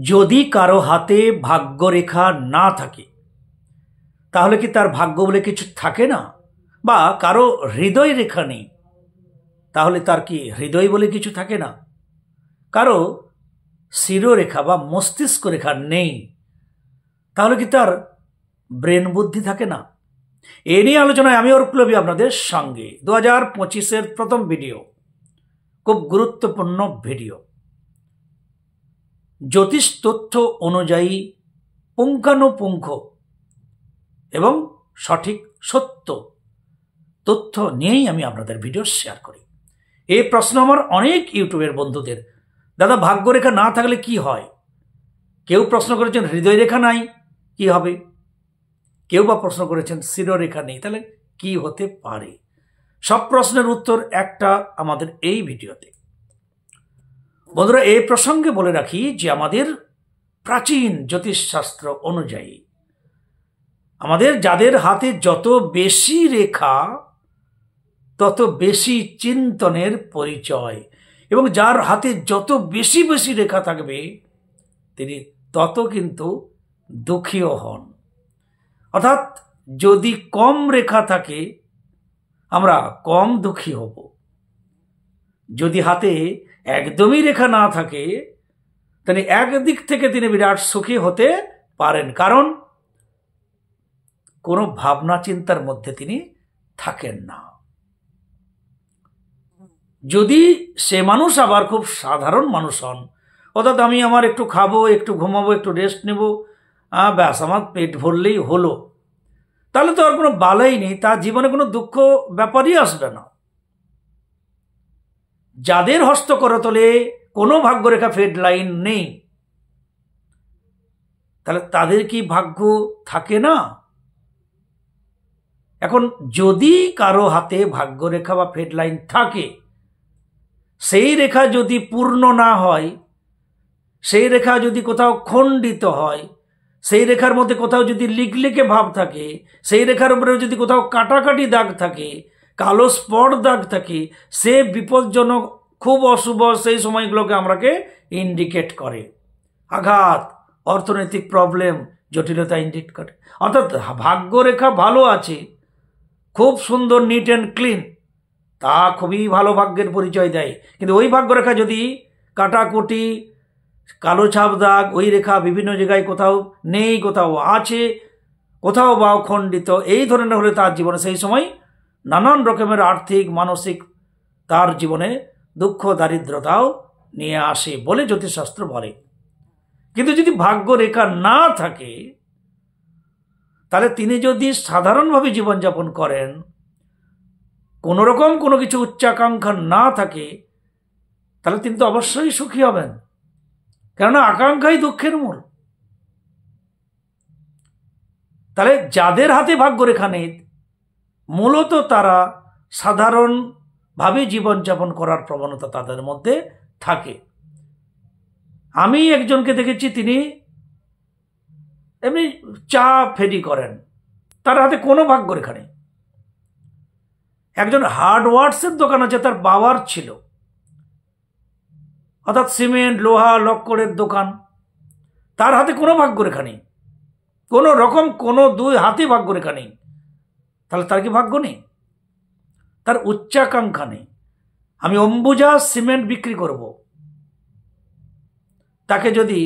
যদি কারো হাতে ভাগ্যরেখা না থাকে তাহলে কি তার ভাগ্য বলে কিছু থাকে না? বা কারো হৃদয় রেখা নেই তাহলে তার কি হৃদয় বলে কিছু থাকে না? কারো শিরোরেখা বা মস্তিষ্ক রেখা নেই তাহলে কি তার ব্রেন বুদ্ধি থাকে না? এ নিয়ে আলোচনায় আমি অরূপ লোভী আপনাদের সঙ্গে 2025-এর প্রথম ভিডিও, খুব গুরুত্বপূর্ণ ভিডিও। জ্যোতিষ তথ্য অনুযায়ী পুঙ্খানুপুঙ্খ এবং সঠিক সত্য তথ্য নিয়েই আমি আপনাদের ভিডিও শেয়ার করি। এই প্রশ্ন আমার অনেক ইউটিউবের বন্ধুদের, দাদা ভাগ্যরেখা না থাকলে কি হয়? কেউ প্রশ্ন করেছেন হৃদয় রেখা নাই, কি হবে? কেউ বা প্রশ্ন করেছেন শিরোরেখা নেই, তাহলে কি হতে পারে? সব প্রশ্নের উত্তর একটা আমাদের এই ভিডিওতে। বন্ধুরা, এই প্রসঙ্গে বলে রাখি যে আমাদের প্রাচীন জ্যোতিষশাস্ত্র অনুযায়ী আমাদের যাদের হাতে যত বেশি রেখা তত বেশি চিন্তনের পরিচয়, এবং যার হাতে যত বেশি বেশি রেখা থাকবে তিনি তত কিন্তু দুঃখীও হন। অর্থাৎ যদি কম রেখা থাকে আমরা কম দুঃখী হব, যদি হাতে একদমই রেখা না থাকে তাহলে একদিক থেকে তিনি বিরাট সুখী হতে পারেন, কারণ কোনো ভাবনা চিন্তার মধ্যে তিনি থাকেন না। যদি সে মানুষ আবার খুব সাধারণ মানুষ হন, অর্থাৎ আমি আমার একটু খাবো, একটু ঘুমাবো, একটু রেস্ট নেব, ব্যাস আমার পেট ভরলেই হলো, তাহলে তো আর কোনো বালাই নেই, তার জীবনে কোনো দুঃখ ব্যাপারই আসবে না। যাদের হস্তকরতলে কোনো ভাগ্যরেখা ফেড লাইন নেই তাহলে তাদের কি ভাগ্য থাকে না? এখন যদি কারো হাতে ভাগ্যরেখা বা ফেড লাইন থাকে, সেই রেখা যদি পূর্ণ না হয়, সেই রেখা যদি কোথাও খণ্ডিত হয়, সেই রেখার মধ্যে কোথাও যদি লিকলিকে ভাব থাকে, সেই রেখার উপরে যদি কোথাও কাটাকাটি দাগ থাকে, কালো স্পট দাগ থাকে, সে বিপজ্জনক, খুব অশুভ, সেই সময়গুলোকে আমরাকে ইন্ডিকেট করে। আঘাত, অর্থনৈতিক প্রবলেম, জটিলতা ইন্ডিকেট করে। অর্থাৎ ভাগ্যরেখা ভালো আছে, খুব সুন্দর, নিট অ্যান্ড ক্লিন, তা খুবই ভালো ভাগ্যের পরিচয় দেয়। কিন্তু ওই ভাগ্যরেখা যদি কাটাকুটি, কালো ছাপ দাগ, ওই রেখা বিভিন্ন জায়গায় কোথাও নেই, কোথাও আছে, কোথাও বা খণ্ডিত, এই ধরনের হলে তার জীবনে সেই সময় নানান রকমের আর্থিক, মানসিক তার জীবনে দুঃখ দারিদ্রতাও নিয়ে আসে বলে জ্যোতিষশাস্ত্র বলে। কিন্তু যদি ভাগ্য রেখা না থাকে তাহলে তিনি যদি সাধারণভাবে জীবনযাপন করেন, কোনো রকম কোনো কিছু উচ্চাকাঙ্ক্ষা না থাকে, তাহলে তিনি তো অবশ্যই সুখী হবেন, কেননা আকাঙ্ক্ষাই দুঃখের মূল। তাহলে যাদের হাতে ভাগ্যরেখা নেই মূলত তারা সাধারণভাবে জীবনযাপন করার প্রবণতা তাদের মধ্যে থাকে। আমি একজনকে দেখেছি, তিনি এমনি চা ফেরি করেন, তার হাতে কোনো ভাগ্যরেখা নেই। একজন হার্ডওয়ার্সের দোকান আছে, তার বাবার ছিল, অর্থাৎ সিমেন্ট, লোহা, লক্করের দোকান, তার হাতে কোনো ভাগ্যরেখা নেই, কোনো রকম কোনো দুই হাতে ভাগ্যরেখা নেই। তাহলে তার কি ভাগ্য নেই? তার উচ্চাকাঙ্ক্ষা নেই। আমি অম্বুজা সিমেন্ট বিক্রি করব, তাকে যদি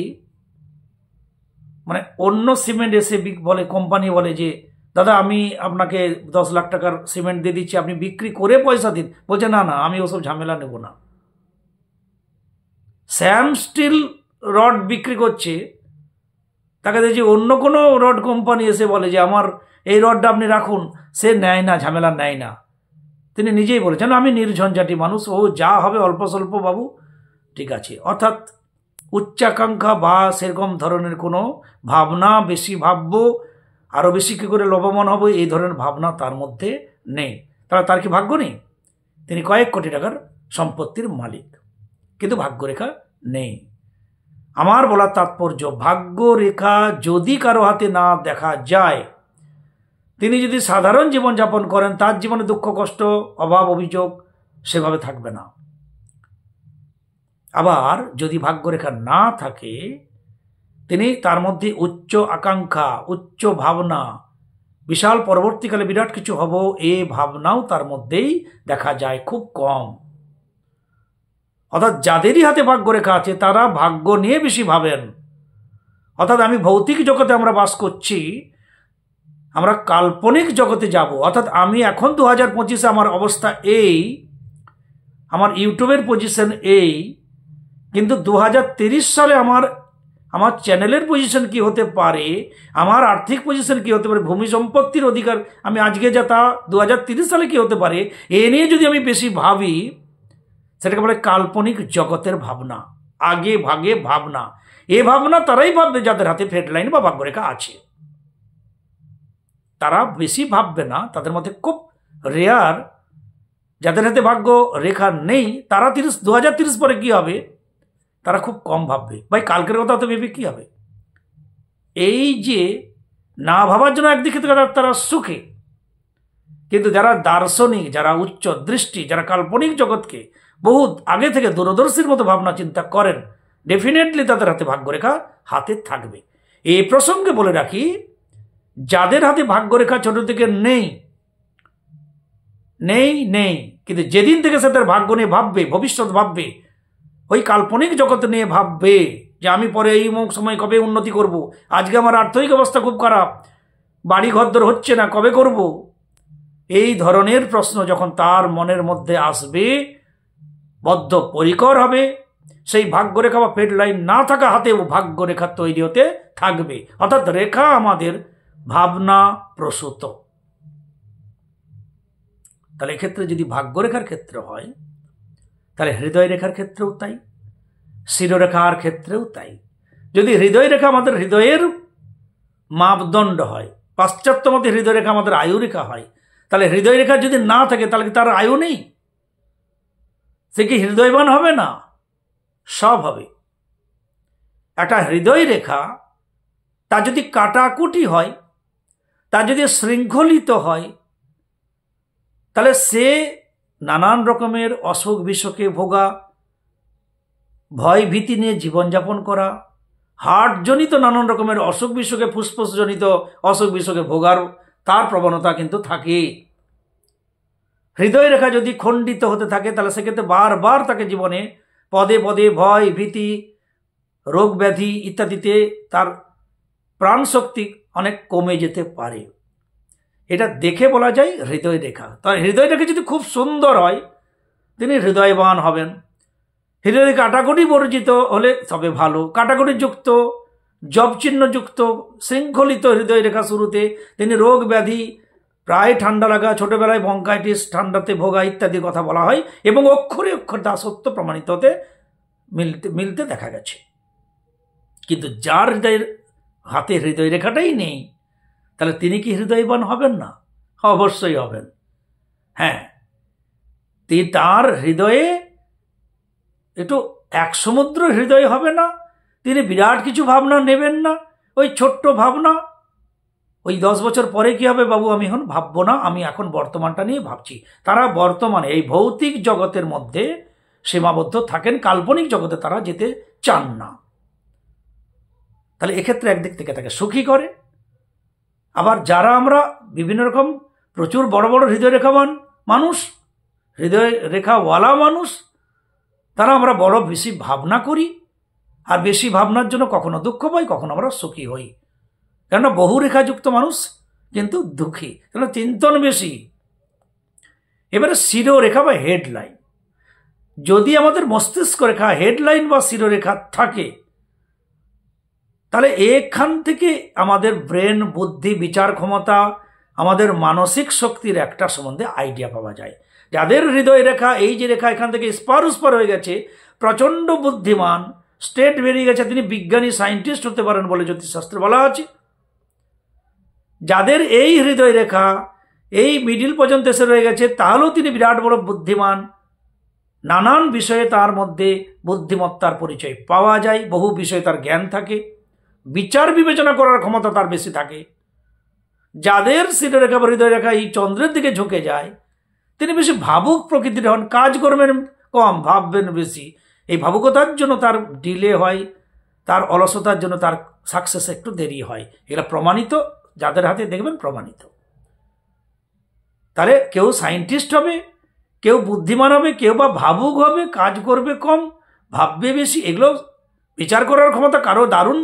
মানে অন্য সিমেন্ট এসে বলে, কোম্পানি বলে যে দাদা আমি আপনাকে 10 লাখ টাকার সিমেন্ট দিয়ে দিচ্ছি, আপনি বিক্রি করে পয়সা দিন, বলছে না না আমি ওসব ঝামেলা নেব না। স্যাম স্টিল রড বিক্রি করছে, তাকে দেখছি অন্য কোনো রড কোম্পানি এসে বলে যে আমার এই রডটা আপনি রাখুন, সে নেয় না, ঝামেলা নেয় না। তিনি নিজেই বলেছেন আমি নির্ঝঞ্ঝাটি মানুষ, ও যা হবে অল্প স্বল্প বাবু, ঠিক আছে। অর্থাৎ উচ্চাকাঙ্ক্ষা বা সেরকম ধরনের কোনো ভাবনা, বেশি ভাববো, আরও বেশি কী করে লাভবান হবো, এই ধরনের ভাবনা তার মধ্যে নেই। তাহলে তার কি ভাগ্য নেই? তিনি কয়েক কোটি টাকার সম্পত্তির মালিক, কিন্তু ভাগ্যরেখা নেই। আমার বলার তাৎপর্য, ভাগ্যরেখা যদি কারো হাতে না দেখা যায়, তিনি যদি সাধারণ জীবনযাপন করেন, তার জীবনে দুঃখ, কষ্ট, অভাব, অভিযোগ সেভাবে থাকবে না। আবার যদি ভাগ্যরেখা না থাকে তিনি তার মধ্যে উচ্চ আকাঙ্ক্ষা, উচ্চ ভাবনা, বিশাল পরবর্তীকালে বিরাট কিছু হব এই ভাবনাও তার মধ্যেই দেখা যায় খুব কম। অর্থাৎ যাদেরই হাতে ভাগ্যরেখা আছে তারা ভাগ্য নিয়ে বেশি ভাবেন। অর্থাৎ আমি ভৌতিক জগতে আমরা বাস করছি, আমরা কাল্পনিক জগতে যাব। অর্থাৎ আমি এখন 2025-এ আমার অবস্থা এই, আমার ইউটিউবের পজিশন এই, কিন্তু 2030 সালে আমার চ্যানেলের পজিশন কি হতে পারে, আমার আর্থিক পজিশন কি হতে পারে, ভূমি সম্পত্তির অধিকার আমি আজকে যা তা 2030 সালে কি হতে পারে, এ নিয়ে যদি আমি বেশি ভাবি, সেটাকে বলে কাল্পনিক জগতের ভাবনা, আগে ভাগে ভাবনা। এ ভাবনা তারাই ভাববে যাদের হাতে ফেড লাইন বা ভাগ্যরেখা আছে। তারা বেশি ভাববে না, তাদের মধ্যে খুব রেয়ার। যাদের হাতে ভাগ্য রেখা নেই তারা 2030 পরে কি হবে তারা খুব কম ভাববে। ভাই কালকের কথা তো ভেবে কি হবে? এই যে না ভাবার জন্য একদিকে তারা সুখে, কিন্তু যারা দার্শনিক, যারা উচ্চ দৃষ্টি, যারা কাল্পনিক জগৎকে বহুত আগে থেকে দূরদর্শীর মতো ভাবনা চিন্তা করেন, ডেফিনেটলি তাদের হাতে ভাগ্যরেখা হাতে থাকবে। এই প্রসঙ্গে বলে রাখি, যাদের হাতে ভাগ্যরেখা ছোট থেকে নেই নেই নেই কিন্তু যেদিন থেকে সে তার ভাগ্য নিয়ে ভাববে, ভবিষ্যৎ ভাববে, ওই কাল্পনিক জগৎ নিয়ে ভাববে যে আমি পরে এই সময় কবে উন্নতি করব, আজকে আমার আর্থিক অবস্থা খুব খারাপ, বাড়ি ঘরদর হচ্ছে না, কবে করব, এই ধরনের প্রশ্ন যখন তার মনের মধ্যে আসবে, বদ্ধপরিকর হবে, সেই ভাগ্যরেখা বা ফেড লাইন না থাকা হাতেও ভাগ্যরেখা তৈরি হতে থাকবে। অর্থাৎ রেখা আমাদের ভাবনা প্রসূত। তাহলে এক্ষেত্রে যদি ভাগ্যরেখার ক্ষেত্রে হয়, তাহলে হৃদয় রেখার ক্ষেত্রেও তাই, শিরোরেখার ক্ষেত্রেও তাই। যদি হৃদয় রেখা আমাদের হৃদয়ের মাপদণ্ড হয়, পাশ্চাত্য মতে হৃদয় রেখা আমাদের আয়ু রেখা হয়, তাহলে হৃদয় রেখা যদি না থাকে তাহলে কি তার আয়ু নেই? সে কি হৃদয়বান হবে না? সব হবে। একটা হৃদয় রেখা তা যদি কাটাকুটি হয়, তা যদি শৃঙ্খলিত হয়, তাহলে সে নানান রকমের অসুখ বিসুখে ভোগা, ভয় ভীতি নিয়ে জীবনযাপন করা, হার্টজনিত নানান রকমের অসুখ বিসুখে, ফুসফুসজনিত অসুখ বিসুখে ভোগার তার প্রবণতা কিন্তু থাকে। হৃদয় রেখা যদি খণ্ডিত হতে থাকে তাহলে সেক্ষেত্রে বারবার তাকে জীবনে পদে পদে ভয় ভীতি, রোগ ব্যাধি ইত্যাদিতে তার প্রাণ শক্তি অনেক কমে যেতে পারে। এটা দেখে বলা যায় হৃদয় রেখা। তার হৃদয় রেখা যদি খুব সুন্দর হয় তিনি হৃদয়বান হবেন। হৃদয় কাটাকুটি বর্জিত হলে তবে ভালো, কাটাকুটি যুক্ত, জব চিহ্ন যুক্ত, শৃঙ্খলিত হৃদয় রেখা শুরুতে তিনি রোগ ব্যাধি, প্রায় ঠান্ডা লাগা, ছোটবেলায় ব্রঙ্কাইটিস, ঠান্ডাতে ভোগা ইত্যাদি কথা বলা হয় এবং অক্ষরে অক্ষর তা সত্য প্রমাণিত হতে মিলতে দেখা গেছে। কিন্তু যার হৃদয়ের হাতে হৃদয় রেখাটাই নেই তাহলে তিনি কি হৃদয়বান হবেন না? অবশ্যই হবেন। হ্যাঁ, তার হৃদয়ে একটু এক সমুদ্র হৃদয় হবে না, তিনি বিরাট কিছু ভাবনা নেবেন না, ওই ছোট্ট ভাবনা, ওই 10 বছর পরে কি হবে বাবু আমি এখন ভাববো না, আমি এখন বর্তমানটা নিয়ে ভাবছি। তারা বর্তমানে এই ভৌতিক জগতের মধ্যে সীমাবদ্ধ থাকেন, কাল্পনিক জগতে তারা যেতে চান না। তাহলে এক্ষেত্রে একদিক থেকে তাকে সুখী করে। আবার যারা আমরা বিভিন্ন রকম প্রচুর বড় বড় হৃদয় রেখাবান মানুষ, হৃদয় রেখাওয়ালা মানুষ, তারা আমরা বড় বেশি ভাবনা করি, আর বেশি ভাবনার জন্য কখনো দুঃখ পাই, কখনো আমরা সুখী হই। কেননা বহু রেখাযুক্ত মানুষ কিন্তু দুঃখী, কেন চিন্তন বেশি। এবারে শিরোরেখা বা হেডলাইন, যদি আমাদের মস্তিষ্ক রেখা হেডলাইন বা শিরোরেখা থাকে তাহলে এখান থেকে আমাদের ব্রেন, বুদ্ধি, বিচার ক্ষমতা, আমাদের মানসিক শক্তির একটা সম্বন্ধে আইডিয়া পাওয়া যায়। যাদের হৃদয় রেখা এই যে রেখা এখান থেকে স্পার হয়ে গেছে, প্রচণ্ড বুদ্ধিমান, স্টেট বেরিয়ে গেছে, তিনি বিজ্ঞানী, সায়েন্টিস্ট হতে পারেন বলে জ্যোতিষশাস্ত্রে বলা আছে। যাদের এই হৃদয় রেখা এই মিডিল পর্যন্ত এসে রয়ে গেছে তাহলেও তিনি বিরাট বড় বুদ্ধিমান, নানান বিষয়ে তার মধ্যে বুদ্ধিমত্তার পরিচয় পাওয়া যায়, বহু বিষয়ে তার জ্ঞান থাকে, বিচার বিবেচনা করার ক্ষমতা তার বেশি থাকে। যাদের শিরোরেখা বা হৃদয় রেখা এই চন্দ্রের দিকে ঝুঁকে যায় তিনি বেশি ভাবুক প্রকৃতির হন, কাজ করবেন কম, ভাববেন বেশি। এই ভাবুকতার জন্য তার ডিলে হয়, তার অলসতার জন্য তার সাকসেস একটু দেরি হয়। এগুলো প্রমাণিত, যাদের হাতে দেখবেন প্রমাণিত। তাহলে কেউ সায়েন্টিস্ট হবে, কেউ বুদ্ধিমান হবে, কেউ বা ভাবুক হবে, কাজ করবে কম, ভাববে বেশি। এগুলো বিচার করার ক্ষমতা কারো দারুণ,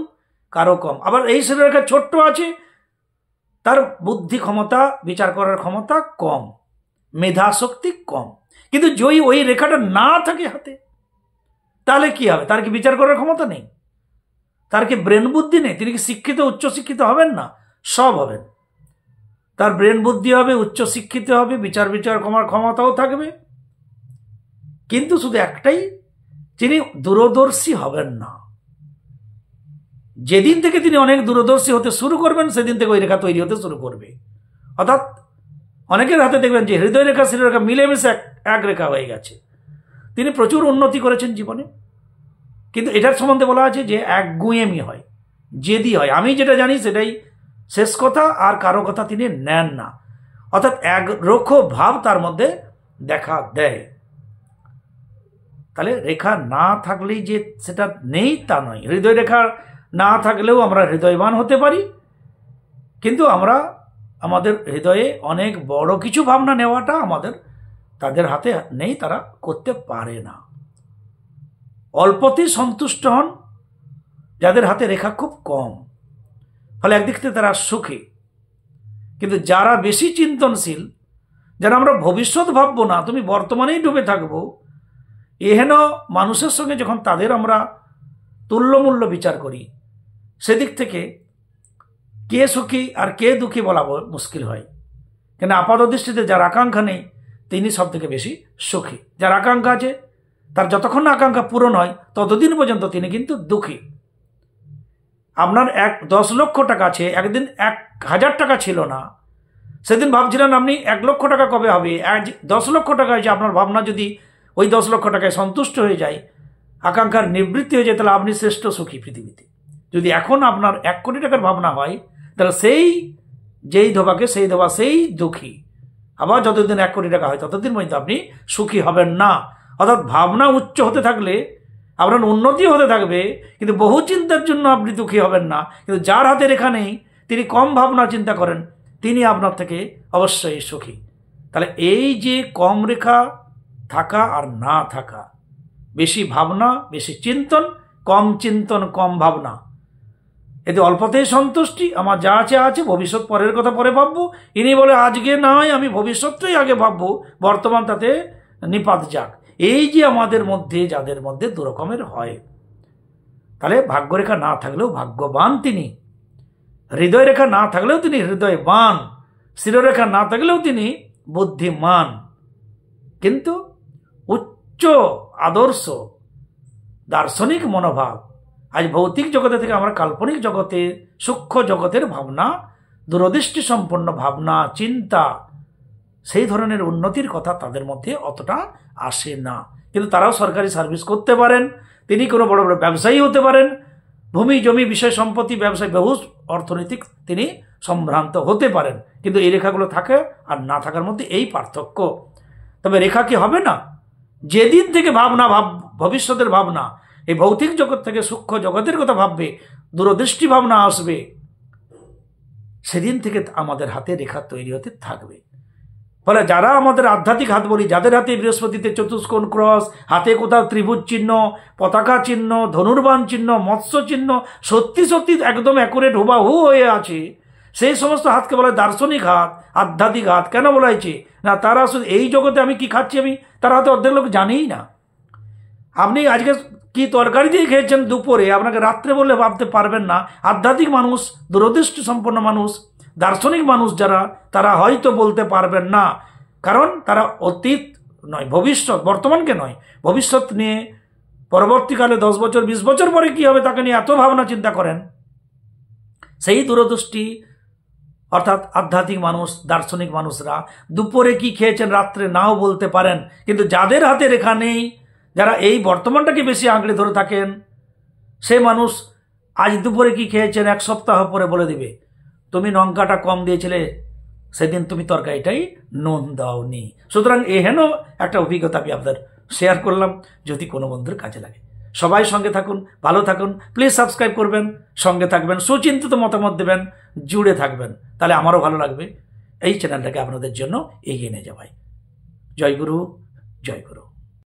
কারো কম। আবার এই শ্রেণীরেখা ছোট্ট আছে, তার বুদ্ধি ক্ষমতা, বিচার করার ক্ষমতা কম, মেধা শক্তি কম। কিন্তু যদি ওই রেখাটা না থাকে হাতে, তাহলে কি হবে? তার কি বিচার করার ক্ষমতা নেই? তার কি ব্রেন বুদ্ধি নেই? তিনি কি শিক্ষিত, উচ্চশিক্ষিত হবেন না? সব হবেন। তার ব্রেন বুদ্ধি হবে, উচ্চশিক্ষিত হবে, বিচার করার ক্ষমতাও থাকবে। কিন্তু শুধু একটাই, তিনি দূরদর্শী হবেন না। যেদিন থেকে তিনি অনেক দূরদর্শী হতে শুরু করবেন, সেদিন থেকে ওই রেখা তৈরি হতে শুরু করবে। অর্থাৎ অনেকের হাতে দেখবেন যে হৃদয় রেখা শিরোরেখা মিলেমিশে এক রেখা হয়ে গেছে। তিনি প্রচুর উন্নতি করেছেন জীবনে, কিন্তু এটার সম্বন্ধে বলা আছে যে একগুঁয়েমি হয়, জেদি হয়। আমি যেটা জানি সেটাই শেষ কথা, আর কারো কথা তিনি নেন না। অর্থাৎ একরক্ষ ভাব তার মধ্যে দেখা দেয়। তাহলে রেখা না থাকলেই যে সেটা নেই তা নয়। হৃদয় রেখা না থাকলেও আমরা হৃদয়বান হতে পারি, কিন্তু আমরা আমাদের হৃদয়ে অনেক বড় কিছু ভাবনা নেওয়াটা তাদের হাতে নেই, তারা করতে পারে না। অল্পতেই সন্তুষ্ট হন যাদের হাতে রেখা খুব কম, ফলে একদিক থেকে তারা সুখী। কিন্তু যারা বেশি চিন্তনশীল, যারা আমরা ভবিষ্যৎ ভাববো না, তুমি বর্তমানেই ডুবে থাকবো, এহেন মানুষের সঙ্গে যখন তাদের আমরা তুল্যমূল্য বিচার করি, সেদিক থেকে কে সুখী আর কে দুঃখী বলা মুশকিল হয়। কেন আপাত দৃষ্টিতে যার আকাঙ্ক্ষা নেই তিনি সব থেকে বেশি সুখী। যার আকাঙ্ক্ষা আছে, তার যতক্ষণ আকাঙ্ক্ষা পূরণ হয় ততদিন পর্যন্ত তিনি কিন্তু দুঃখী। আপনার 10 লক্ষ টাকা আছে, একদিন 1000 টাকা ছিল না, সেদিন ভাবছিলেন আপনি 1 লক্ষ টাকা কবে হবে। 10 লক্ষ টাকা হয়েছে, আপনার ভাবনা যদি ওই 10 লক্ষ টাকায় সন্তুষ্ট হয়ে যায়, আকাঙ্ক্ষার নিবৃত্তি হয়ে যায়, তাহলে আপনি শ্রেষ্ঠ সুখী পৃথিবীতে। যদি এখন আপনার 1 কোটি টাকার ভাবনা হয়, তাহলে যেই ধোবাকে সেই ধোবা সেই দুঃখী। আবার যতদিন 1 কোটি টাকা হয় ততদিন পর্যন্ত আপনি সুখী হবেন না। অর্থাৎ ভাবনা উচ্চ হতে থাকলে আপনার উন্নতি হতে থাকবে, কিন্তু বহু চিন্তার জন্য আপনি দুঃখী হবেন না। কিন্তু যার হাতে রেখা নেই, তিনি কম ভাবনা চিন্তা করেন, তিনি আপনার থেকে অবশ্যই সুখী। তাহলে এই যে কম রেখা থাকা আর না থাকা, বেশি ভাবনা বেশি চিন্তন, কম ভাবনা, এতে অল্পতেই সন্তুষ্টি, আমার যা আছে ভবিষ্যৎ পরের কথা পরে ভাববো। ইনি বলে আজকে নয়, আমি ভবিষ্যৎটাই আগে ভাববো, বর্তমান তাতে নিপাত যাক। এই যে আমাদের মধ্যে, যাদের মধ্যে দুরকমের হয়, তাহলে ভাগ্যরেখা না থাকলেও ভাগ্যবান তিনি, হৃদয় রেখা না থাকলেও তিনি হৃদয়বান, শিরোরেখা না থাকলেও তিনি বুদ্ধিমান। কিন্তু উচ্চ আদর্শ দার্শনিক মনোভাব, আজ ভৌতিক জগতে থেকে আমরা কাল্পনিক জগতে, সূক্ষ্ম জগতের ভাবনা, দূরদৃষ্টি সম্পন্ন ভাবনা চিন্তা, সেই ধরনের উন্নতির কথা তাদের মধ্যে অতটা আসে না। কিন্তু তারাও সরকারি সার্ভিস করতে পারেন, তিনি কোনো বড় বড় ব্যবসায়ী হতে পারেন, ভূমি জমি বিষয় সম্পত্তি ব্যবসায় বহু অর্থনৈতিক তিনি সম্ভ্রান্ত হতে পারেন। কিন্তু এই রেখাগুলো থাকে আর না থাকার মধ্যে এই পার্থক্য। তবে রেখা কি হবে না? যেদিন থেকে ভবিষ্যতের ভাবনা, এই ভৌতিক জগৎ থেকে সূক্ষ্ম জগতের কথা ভাববে, দূরদৃষ্টি ভাবনা আসবে, সেদিন থেকে আমাদের হাতে রেখা তৈরি হতে থাকবে। ফলে যারা আমাদের আধ্যাত্মিক হাত বলি, যাদের হাতে বৃহস্পতিতে চতুষ্কোণ ক্রস, হাতে কোথাও ত্রিভুজ চিহ্ন, পতাকা চিহ্ন, ধনুর্বাণ চিহ্ন, মৎস্য চিহ্ন সত্যি সত্যি একদম অ্যাকুরেট হুবাহু হয়ে আছে, সেই সমস্ত হাতকে বলা হয় দার্শনিক হাত, আধ্যাত্মিক হাত। কেন বলা হয়েছে না? তারা শুধু এই জগতে আমি কি খাচ্ছি, তারা হয়তো অর্ধেক লোক জানেই না। আপনি আজকে কি তরকারি দিয়ে খেয়েছেন দুপুরে, আপনাকে রাত্রে বললে ভাবতে পারবেন না। আধ্যাত্মিক মানুষ, দূরদৃষ্টি সম্পন্ন মানুষ, দার্শনিক মানুষ যারা, তারা হয়তো বলতে পারবেন না, কারণ তারা অতীত নয়, ভবিষ্যৎ, বর্তমানকে নয়, ভবিষ্যৎ নিয়ে পরবর্তীকালে 10 বছর 20 বছর পরে কি হবে তাকে নিয়ে এত ভাবনা চিন্তা করেন। সেই দূরদৃষ্টি অর্থাৎ আধ্যাত্মিক মানুষ, দার্শনিক মানুষরা দুপুরে কি খেয়েছেন রাত্রে নাও বলতে পারেন। কিন্তু যাদের হাতে রেখা নেই, যারা এই বর্তমানটাকে বেশি আঁকড়ে ধরে থাকেন, সে মানুষ আজ দুপুরে কি খেয়েছেন 1 সপ্তাহ পরে বলে দিবে, তুমি লঙ্কাটা কম দিয়েছিলে, সেদিন তুমি তরকারিটাই নুন দাওনি। সুতরাং এহেন একটা অভিজ্ঞতা আমি আপনাদের শেয়ার করলাম, যদি কোনো বন্ধুর কাজে লাগে। সবাই সঙ্গে থাকুন, ভালো থাকুন। প্লিজ সাবস্ক্রাইব করবেন, সঙ্গে থাকবেন, সুচিন্তিত মতামত দেবেন, জুড়ে থাকবেন, তাহলে আমারও ভালো লাগবে এই চ্যানেলটাকে আপনাদের জন্য এগিয়ে নিয়ে যাওয়ায়। জয় গুরু, জয় গুরু।